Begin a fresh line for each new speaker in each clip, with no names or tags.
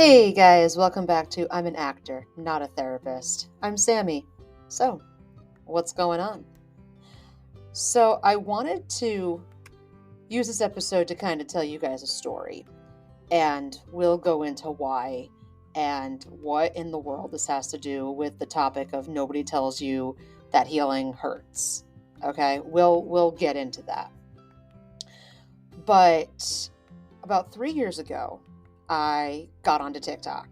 Hey guys, welcome back to I'm an actor, not a therapist. I'm Sammy. So, what's going on? So, I wanted to use this episode to kind of tell you guys a story, and we'll go into why and what in the world this has to do with the topic of nobody tells you that healing hurts. Okay? We'll get into that. But about 3 years ago, I got onto TikTok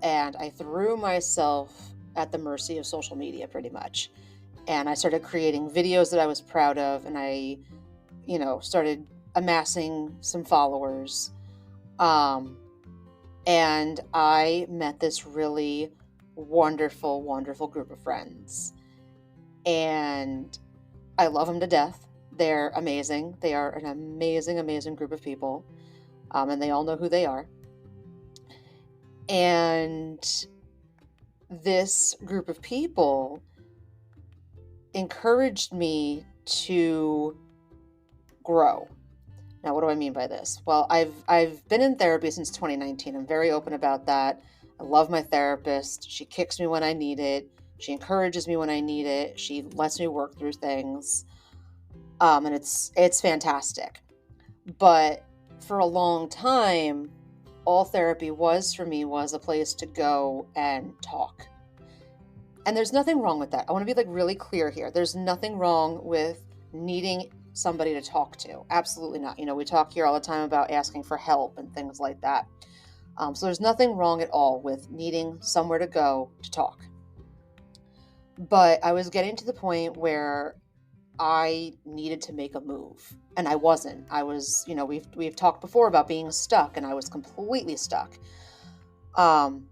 and I threw myself at the mercy of social media pretty much. And I started creating videos that I was proud of, and I started amassing some followers. Um, and I met this really wonderful, wonderful group of friends. And I love them to death. They're amazing. They are an amazing, amazing group of people. And they all know who they are. And this group of people encouraged me to grow. Now, what do I mean by this? Well, I've been in therapy since 2019. I'm very open about that. I love my therapist. She kicks me when I need it. She encourages me when I need it. She lets me work through things. And it's fantastic. But for a long time, all therapy was for me was a place to go and talk. And there's nothing wrong with that. I want to be really clear here. There's nothing wrong with needing somebody to talk to. Absolutely not. We talk here all the time about asking for help and things like that. So there's nothing wrong at all with needing somewhere to go to talk. But I was getting to the point where I needed to make a move, and I wasn't. I was, we've talked before about being stuck, and I was completely stuck. And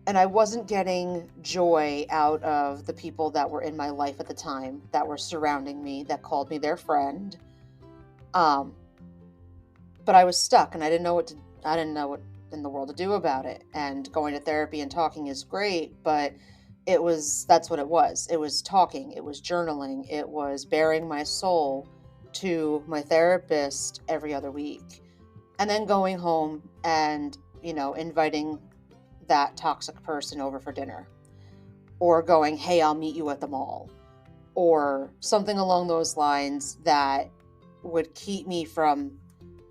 I wasn't getting joy out of the people that were in my life at the time, that were surrounding me, that called me their friend. But I was stuck, and I didn't know what in the world to do about it. And going to therapy and talking is great, but that's what it was. It was talking, it was journaling, it was bearing my soul to my therapist every other week. And then going home and, inviting that toxic person over for dinner, or going, hey, I'll meet you at the mall, or something along those lines that would keep me from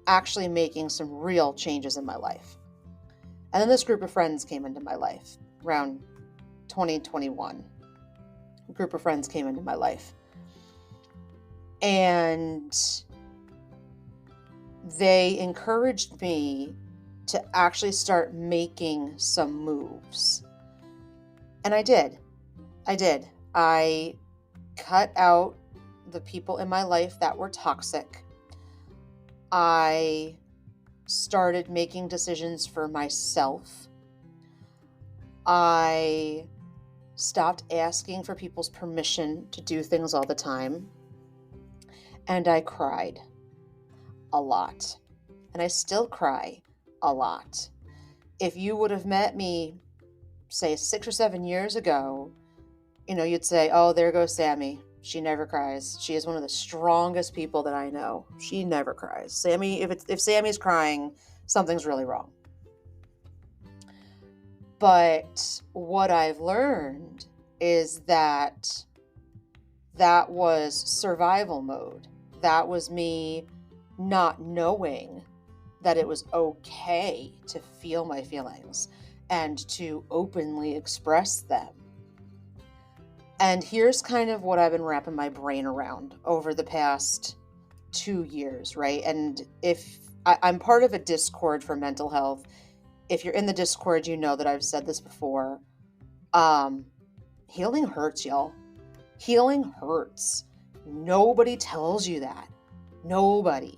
actually making some real changes in my life. And then this group of friends came into my life around 2021. A group of friends came into my life, and they encouraged me to actually start making some moves. And I did. I cut out the people in my life that were toxic. I started making decisions for myself. I stopped asking for people's permission to do things all the time. And I cried a lot. And I still cry a lot. If you would have met me, say 6 or 7 years ago, you'd say, oh, there goes Sammy. She never cries. She is one of the strongest people that I know. She never cries. Sammy, if Sammy's crying, something's really wrong. But what I've learned is that was survival mode. That was me not knowing that it was okay to feel my feelings and to openly express them. And here's kind of what I've been wrapping my brain around over the past 2 years, right? And if I'm part of a Discord for mental health, if you're in the Discord, you know that I've said this before. Healing hurts, y'all. Healing hurts. Nobody tells you that. Nobody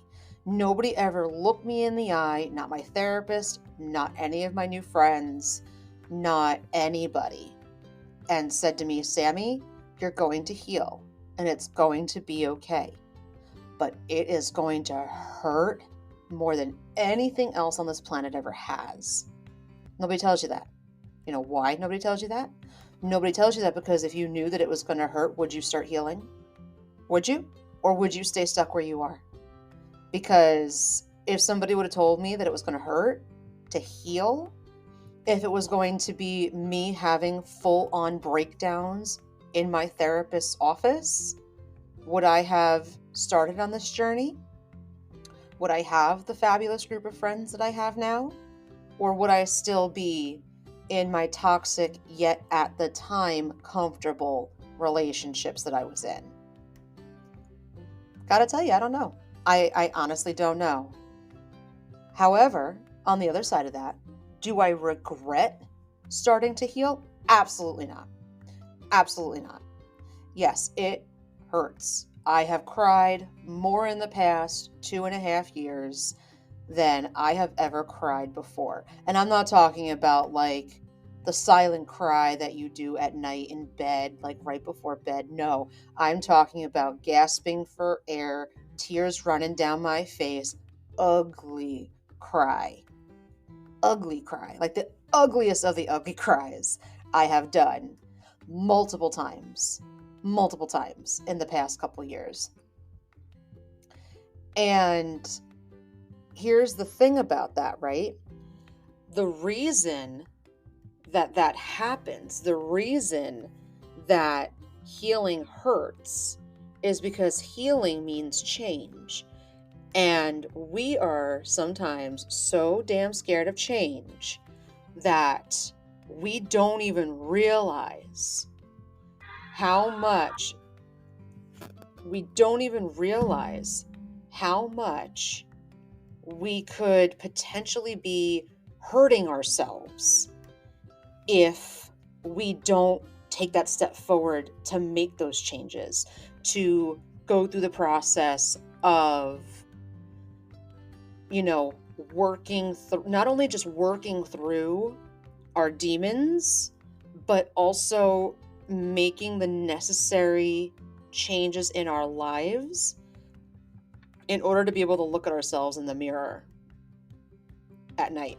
ever looked me in the eye, not my therapist, not any of my new friends, not anybody, and said to me, Sammy, you're going to heal, and it's going to be okay. But it is going to hurt more than anything else on this planet ever has. Nobody tells you that. You know why nobody tells you that? Nobody tells you that because if you knew that it was going to hurt, would you start healing? Would you? Or would you stay stuck where you are? Because if somebody would have told me that it was going to hurt, to heal, if it was going to be me having full-on breakdowns in my therapist's office, would I have started on this journey? Would I have the fabulous group of friends that I have now? Or would I still be in my toxic, yet at the time comfortable relationships that I was in? Gotta tell you, I don't know. I honestly don't know. However, on the other side of that, do I regret starting to heal? Absolutely not. Absolutely not. Yes, it hurts. I have cried more in the past 2.5 years than I have ever cried before. And I'm not talking about like the silent cry that you do at night in bed, like right before bed. No, I'm talking about gasping for air, tears running down my face, ugly cry. Ugly cry. Like the ugliest of the ugly cries I have done multiple times in the past couple years. And here's the thing about that, right? The reason that happens, the reason that healing hurts is because healing means change. And we are sometimes so damn scared of change that we don't even realize how much we could potentially be hurting ourselves if we don't take that step forward to make those changes, to go through the process of, not only just working through our demons, but also making the necessary changes in our lives in order to be able to look at ourselves in the mirror at night.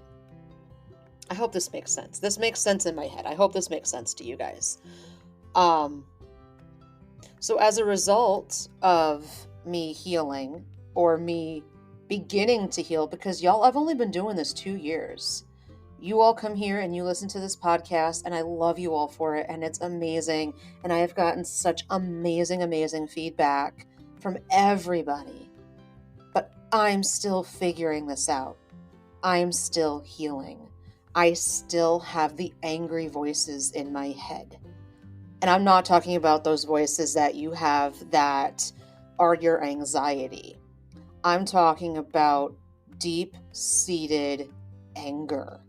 I hope this makes sense. This makes sense in my head. I hope this makes sense to you guys. So as a result of me healing, or me beginning to heal, because y'all, I've only been doing this 2 years. You all come here and you listen to this podcast, and I love you all for it, and it's amazing. And I have gotten such amazing feedback from everybody. But I'm still figuring this out. I'm still healing. I still have the angry voices in my head. And I'm not talking about those voices that you have that are your anxiety. I'm talking about deep-seated anger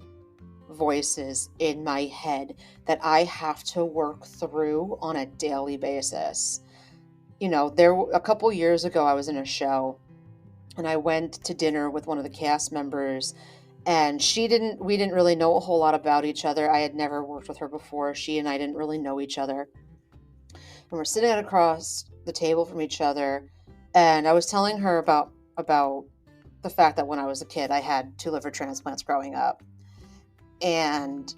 voices in my head that I have to work through on a daily basis. A couple years ago, I was in a show and I went to dinner with one of the cast members, and we didn't really know a whole lot about each other. I had never worked with her before. She and I didn't really know each other. And we're sitting across the table from each other, and I was telling her about the fact that when I was a kid, I had 2 liver transplants growing up. And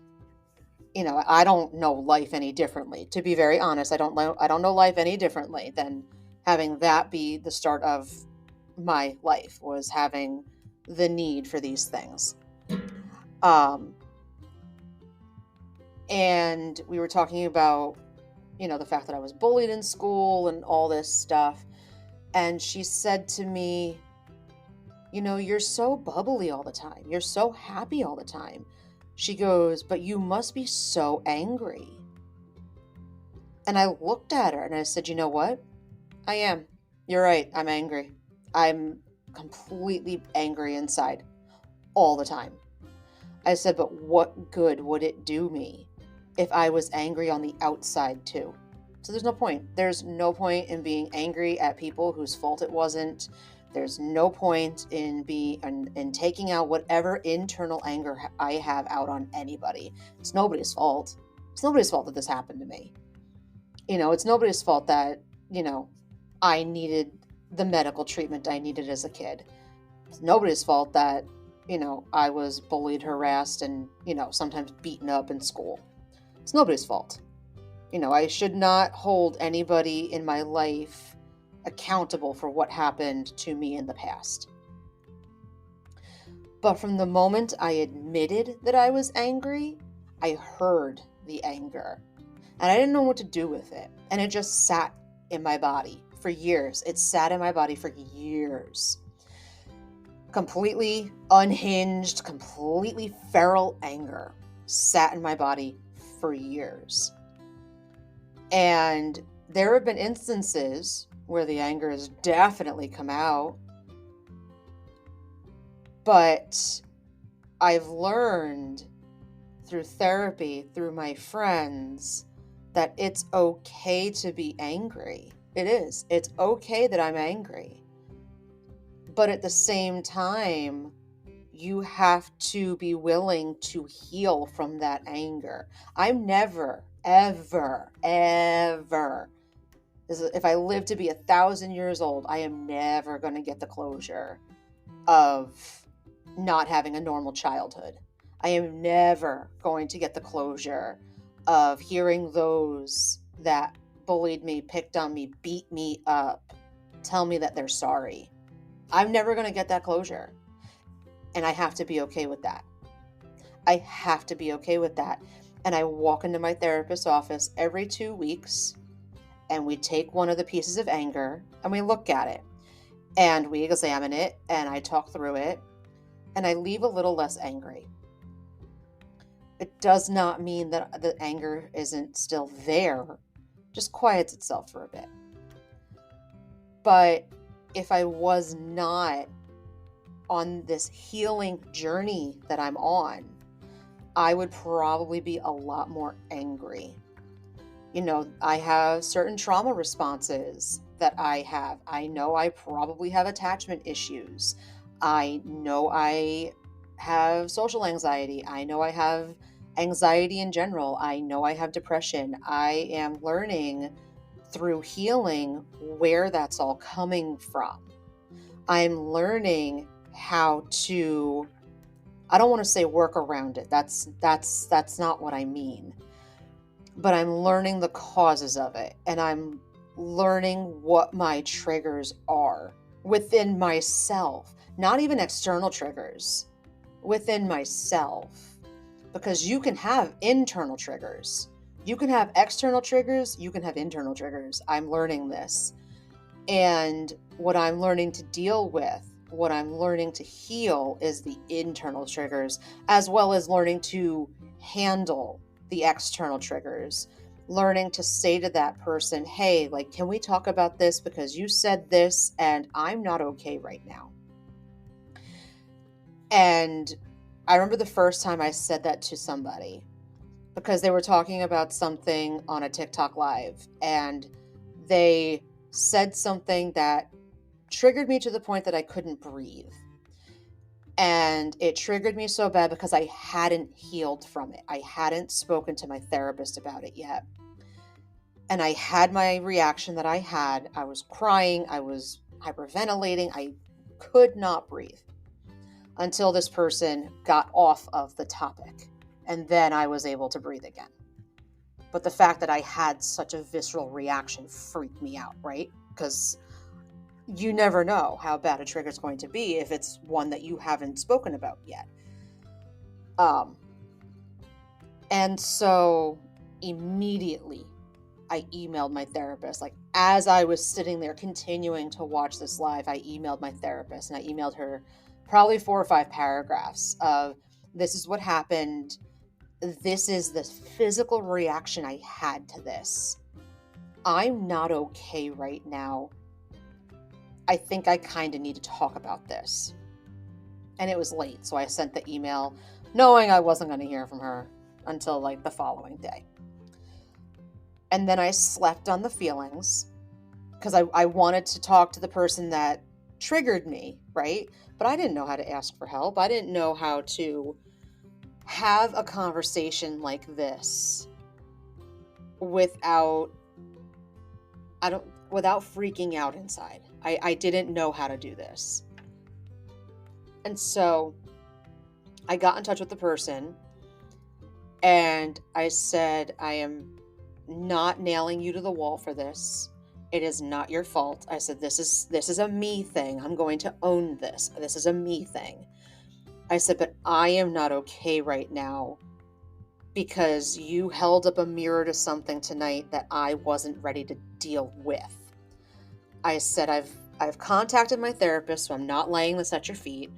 I don't know life any differently. To be very honest, I don't know life any differently than having that be the start of my life, was having the need for these things. And we were talking about, the fact that I was bullied in school and all this stuff. And she said to me, you're so bubbly all the time. You're so happy all the time. She goes, but you must be so angry. And I looked at her and I said, you know what? I am. You're right. I'm angry. I'm completely angry inside all the time. I said, but what good would it do me if I was angry on the outside too? So there's no point. There's no point in being angry at people whose fault it wasn't. There's no point in taking out whatever internal anger I have out on anybody. It's nobody's fault. It's nobody's fault that this happened to me. It's nobody's fault that, I needed the medical treatment I needed as a kid. It's nobody's fault that, I was bullied, harassed, and, sometimes beaten up in school. It's nobody's fault. I should not hold anybody in my life accountable for what happened to me in the past. But from the moment I admitted that I was angry, I heard the anger. And I didn't know what to do with it. And it just sat in my body for years. It sat in my body for years. Completely unhinged, completely feral anger sat in my body for years. And there have been instances where the anger has definitely come out. But I've learned through therapy, through my friends, that it's okay to be angry. It is. It's okay that I'm angry. But at the same time, you have to be willing to heal from that anger. I'm never, ever, ever, if I live to be 1,000 years old, I am never going to get the closure of not having a normal childhood. I am never going to get the closure of hearing those that bullied me, picked on me, beat me up, tell me that they're sorry. I'm never going to get that closure. And I have to be okay with that. I have to be okay with that. And I walk into my therapist's office every 2 weeks, and we take one of the pieces of anger and we look at it and we examine it, and I talk through it, and I leave a little less angry. It does not mean that the anger isn't still there, just quiets itself for a bit. But if I was not on this healing journey that I'm on, I would probably be a lot more angry. You know, I have certain trauma responses that I have. I know I probably have attachment issues. I know I have social anxiety. I know I have anxiety in general. I know I have depression. I am learning through healing where that's all coming from. I'm learning how to, I don't want to say work around it. That's not what I mean. But I'm learning the causes of it, and I'm learning what my triggers are within myself, not even external triggers, within myself. Because you can have internal triggers. You can have external triggers, you can have internal triggers. I'm learning this. And what I'm learning to deal with, what I'm learning to heal is the internal triggers, as well as learning to handle the external triggers. Learning to say to that person, hey, like, can we talk about this? Because you said this and I'm not okay right now. And I remember the first time I said that to somebody, because they were talking about something on a TikTok live, and they said something that triggered me to the point that I couldn't breathe. And it triggered me so bad because I hadn't healed from it. I hadn't spoken to my therapist about it yet. And I had my reaction that I had. I was crying. I was hyperventilating. I could not breathe until this person got off of the topic. And then I was able to breathe again. But the fact that I had such a visceral reaction freaked me out, right? Because you never know how bad a trigger is going to be if it's one that you haven't spoken about yet. And so immediately I emailed my therapist. Like, as I was sitting there continuing to watch this live, I emailed my therapist, and I emailed her probably 4 or 5 paragraphs of, this is what happened. This is the physical reaction I had to this. I'm not okay right now. I think I kind of need to talk about this. And it was late, so I sent the email knowing I wasn't going to hear from her until like the following day. And then I slept on the feelings because I wanted to talk to the person that triggered me, right? But I didn't know how to ask for help. I didn't know how to have a conversation like this without freaking out inside. I didn't know how to do this. And so I got in touch with the person and I said, I am not nailing you to the wall for this. It is not your fault. I said, this is a me thing. I'm going to own this. This is a me thing. I said, but I am not okay right now because you held up a mirror to something tonight that I wasn't ready to deal with. I said, I've contacted my therapist, so I'm not laying this at your feet.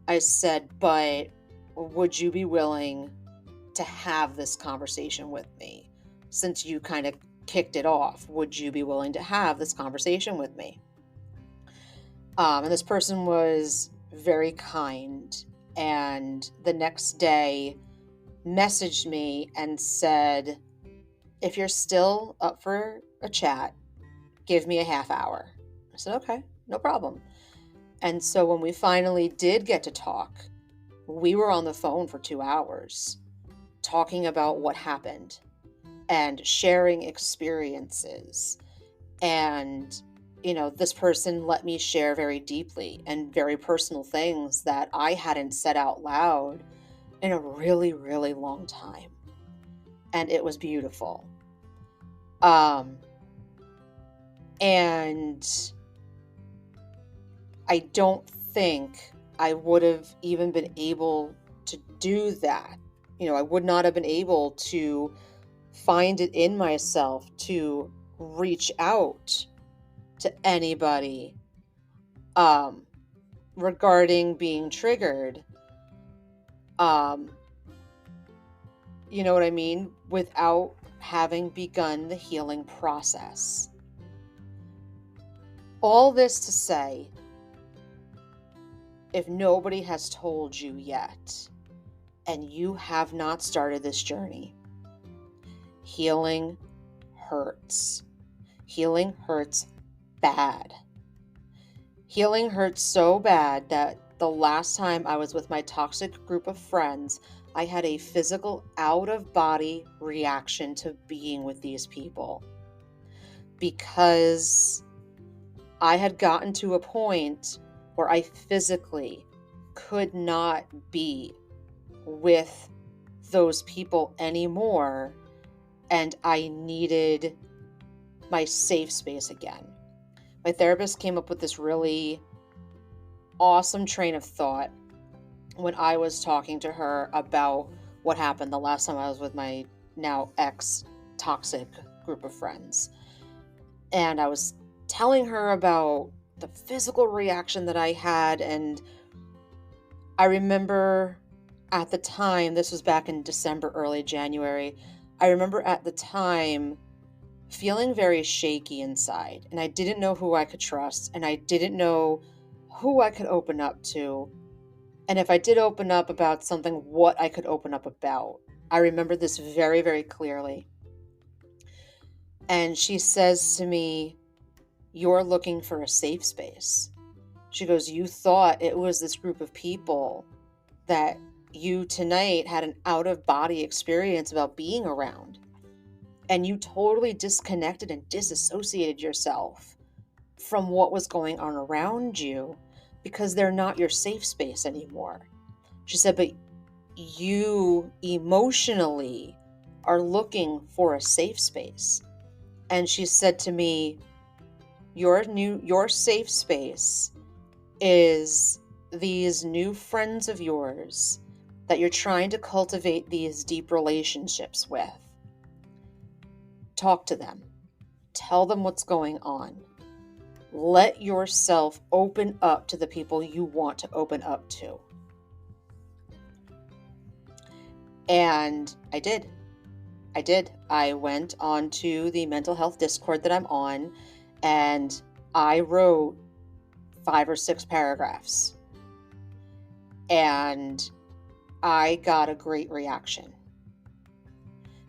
I said, but would you be willing to have this conversation with me? Since you kind of kicked it off, would you be willing to have this conversation with me? And this person was very kind. And the next day messaged me and said, if you're still up for a chat, give me a half hour. I said, okay, no problem. And so when we finally did get to talk, we were on the phone for 2 hours talking about what happened and sharing experiences. And, this person let me share very deeply and very personal things that I hadn't said out loud in a really, really long time. And it was beautiful. And I don't think I would have even been able to do that. I would not have been able to find it in myself to reach out to anybody regarding being triggered. You know what I mean? Without having begun the healing process. All this to say, if nobody has told you yet, and you have not started this journey, healing hurts. Healing hurts bad. Healing hurts so bad that the last time I was with my toxic group of friends, I had a physical out-of-body reaction to being with these people because I had gotten to a point where I physically could not be with those people anymore, and I needed my safe space again. My therapist came up with this really awesome train of thought when I was talking to her about what happened the last time I was with my now ex-toxic group of friends. And I was telling her about the physical reaction that I had, and I remember at the time, this was back in December, early January, I remember at the time feeling very shaky inside, and I didn't know who I could trust, and I didn't know who I could open up to, and if I did open up about something, what I could open up about. I remember this very, very clearly. And she says to me, "You're looking for a safe space." She goes, "You thought it was this group of people that you tonight had an out-of-body experience about being around. And you totally disconnected and disassociated yourself from what was going on around you because they're not your safe space anymore." She said, "But you emotionally are looking for a safe space." And she said to me, your safe space is these new friends of yours that you're trying to cultivate these deep relationships with. Talk to them. Tell them what's going on. Let yourself open up to the people you want to open up to." And I did. I went on to the mental health Discord that I'm on, and I wrote 5 or 6 paragraphs. And I got a great reaction.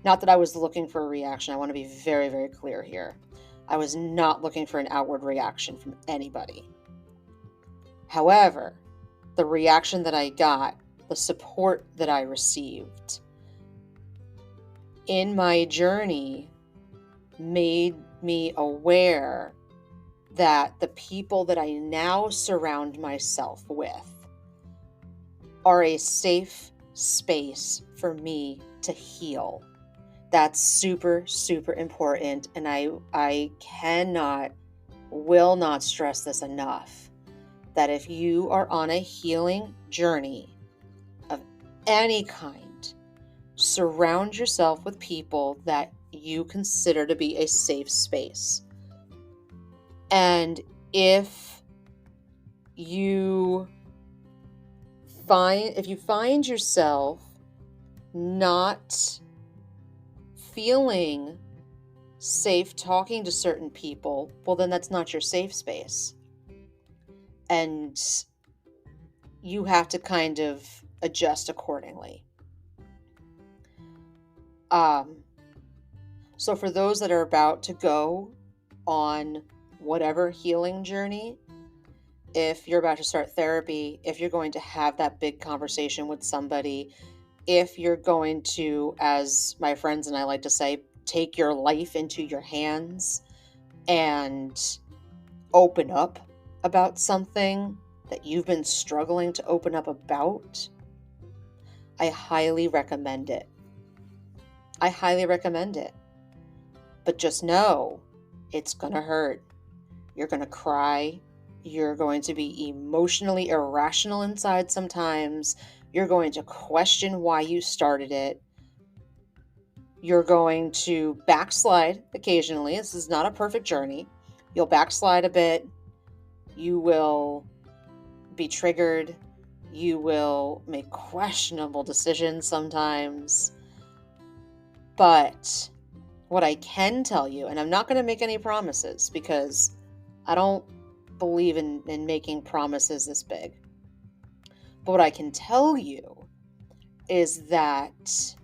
Not that I was looking for a reaction. I want to be very, very clear here. I was not looking for an outward reaction from anybody. However, the reaction that I got, the support that I received in my journey made me aware that the people that I now surround myself with are a safe space for me to heal. That's super, super important. And I will not stress this enough, that if you are on a healing journey, any kind, surround yourself with people that you consider to be a safe space. And if you find yourself not feeling safe talking to certain people, well, then that's not your safe space. And you have to kind of adjust accordingly. So for those that are about to go on whatever healing journey, if you're about to start therapy, if you're going to have that big conversation with somebody, if you're going to, as my friends and I like to say, take your life into your hands and open up about something that you've been struggling to open up about, I highly recommend it. I highly recommend it. But just know it's going to hurt. You're going to cry. You're going to be emotionally irrational inside sometimes. You're going to question why you started it. You're going to backslide occasionally. This is not a perfect journey. You'll backslide a bit. You will be triggered. You will make questionable decisions sometimes. But what I can tell you, and I'm not going to make any promises because I don't believe in making promises this big. But what I can tell you is that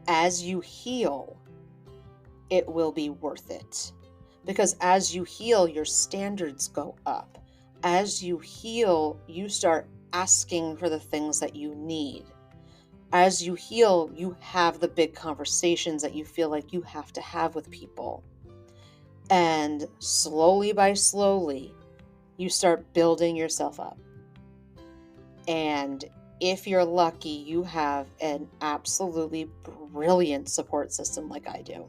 as you heal, it will be worth it. Because as you heal, your standards go up. As you heal, you start asking for the things that you need. As you heal, you have the big conversations that you feel like you have to have with people. And slowly by slowly, you start building yourself up. And if you're lucky, you have an absolutely brilliant support system like I do.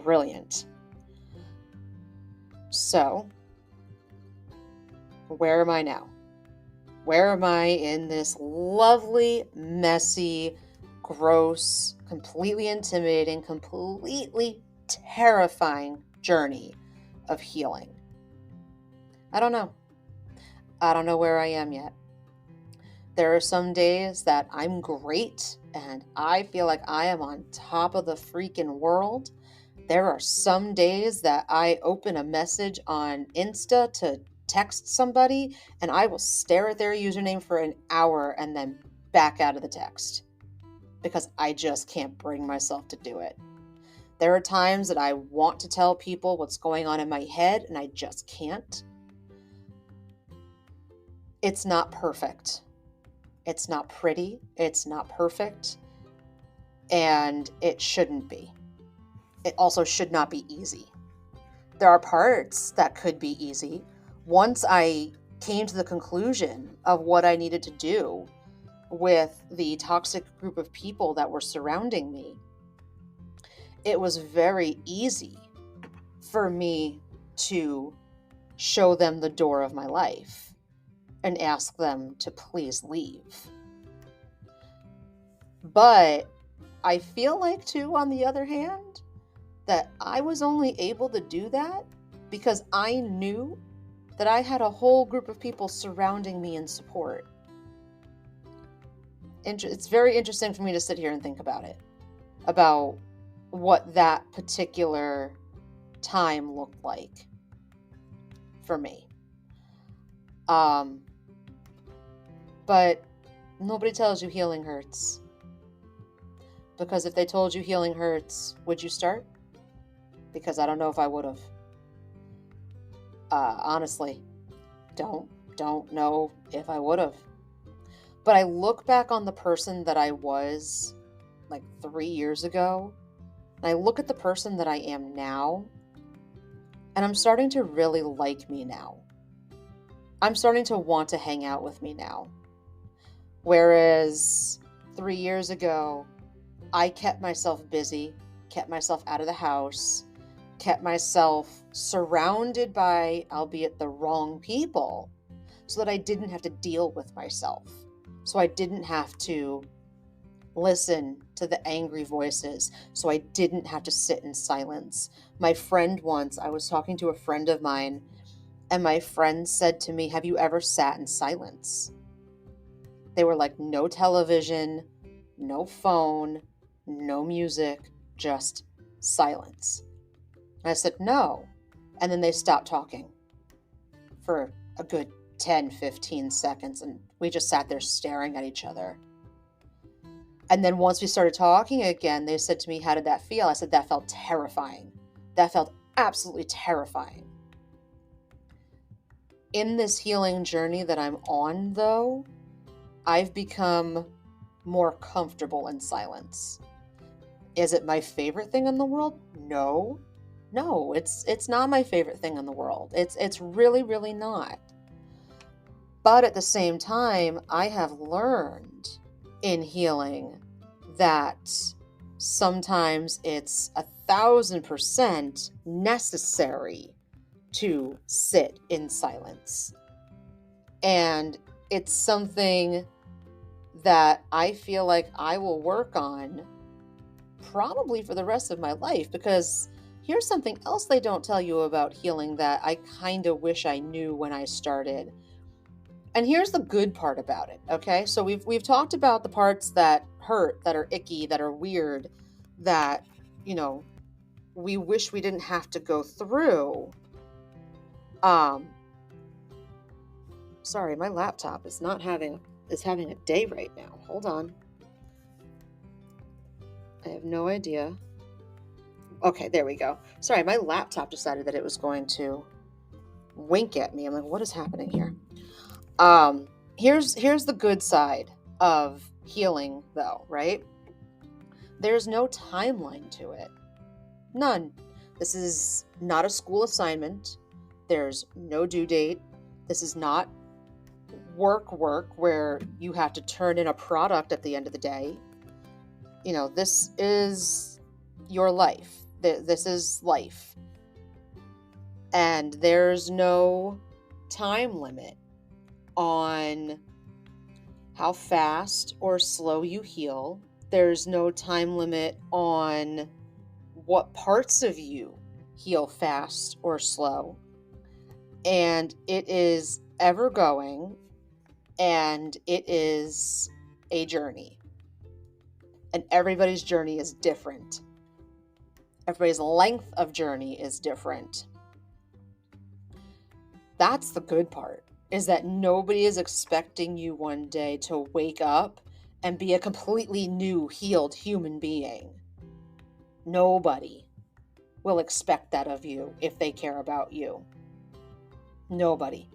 Brilliant. So, where am I now? Where am I in this lovely, messy, gross, completely intimidating, completely terrifying journey of healing? I don't know. I don't know where I am yet. There are some days that I'm great and I feel like I am on top of the freaking world. There are some days that I open a message on Insta to text somebody and I will stare at their username for an hour and then back out of the text because I just can't bring myself to do it. There are times that I want to tell people what's going on in my head and I just can't. It's not perfect. It's not pretty. It's not perfect. And it shouldn't be. It also should not be easy. There are parts that could be easy. Once I came to the conclusion of what I needed to do with the toxic group of people that were surrounding me, it was very easy for me to show them the door of my life and ask them to please leave. But I feel like, too, on the other hand, that I was only able to do that because I knew that I had a whole group of people surrounding me in support. It's very interesting for me to sit here and think about it, about what that particular time looked like for me. But nobody tells you healing hurts. Because if they told you healing hurts, would you start? Because I don't know if I would have. Honestly, don't know if I would have. But I look back on the person that I was like 3 years ago, and I look at the person that I am now, and I'm starting to really like me now. I'm starting to want to hang out with me now. Whereas 3 years ago, I kept myself busy, kept myself out of the house, kept myself surrounded by, albeit the wrong people, so that I didn't have to deal with myself. So I didn't have to listen to the angry voices so I didn't have to sit in silence. My friend once, I was talking to a friend of mine, and my friend said to me, "Have you ever sat in silence?" They were like, no television, no phone, no music, just silence. And I said, no. And then they stopped talking for a good 10, 15 seconds. And we just sat there staring at each other. And then once we started talking again, they said to me, "How did that feel?" I said, "That felt terrifying. That felt absolutely terrifying." In this healing journey that I'm on, though, I've become more comfortable in silence. Is it my favorite thing in the world? No. No, it's not my favorite thing in the world. It's really, really not. But at the same time, I have learned in healing that sometimes it's 1,000% necessary to sit in silence. And it's something that I feel like I will work on probably for the rest of my life, because here's something else they don't tell you about healing that I kind of wish I knew when I started. And here's the good part about it, okay? So we've talked about the parts that hurt, that are icky, that are weird, that, you know, we wish we didn't have to go through. Sorry, my laptop is having a day right now. Hold on. I have no idea. Okay, there we go. Sorry, my laptop decided that it was going to wink at me. I'm like, what is happening here? Here's the good side of healing, though, right? There's no timeline to it. None. This is not a school assignment. There's no due date. This is not work where you have to turn in a product at the end of the day. You know, this is your life. This is life. And there's no time limit on how fast or slow you heal. There's no time limit on what parts of you heal fast or slow. And it is ever going, and it is a journey. And everybody's journey is different. Everybody's length of journey is different. That's the good part, is that nobody is expecting you one day to wake up and be a completely new, healed human being. Nobody will expect that of you if they care about you. Nobody.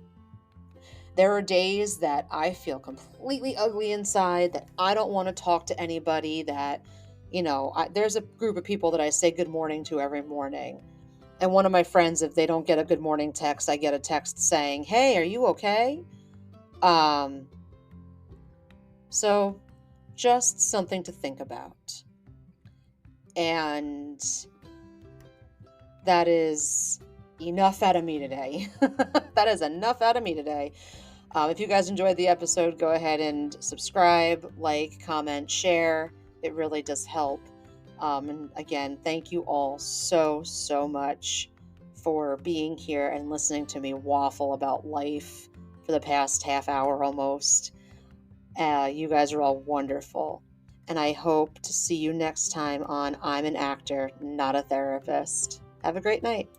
There are days that I feel completely ugly inside, that I don't want to talk to anybody, that, there's a group of people that I say good morning to every morning. And one of my friends, if they don't get a good morning text, I get a text saying, "Hey, are you okay?" So just something to think about. And that is enough out of me today. That is enough out of me today. If you guys enjoyed the episode, go ahead and subscribe, like, comment, share. It really does help. And again, thank you all so, so much for being here and listening to me waffle about life for the past half hour almost. You guys are all wonderful. And I hope to see you next time on I'm an Actor, Not a Therapist. Have a great night.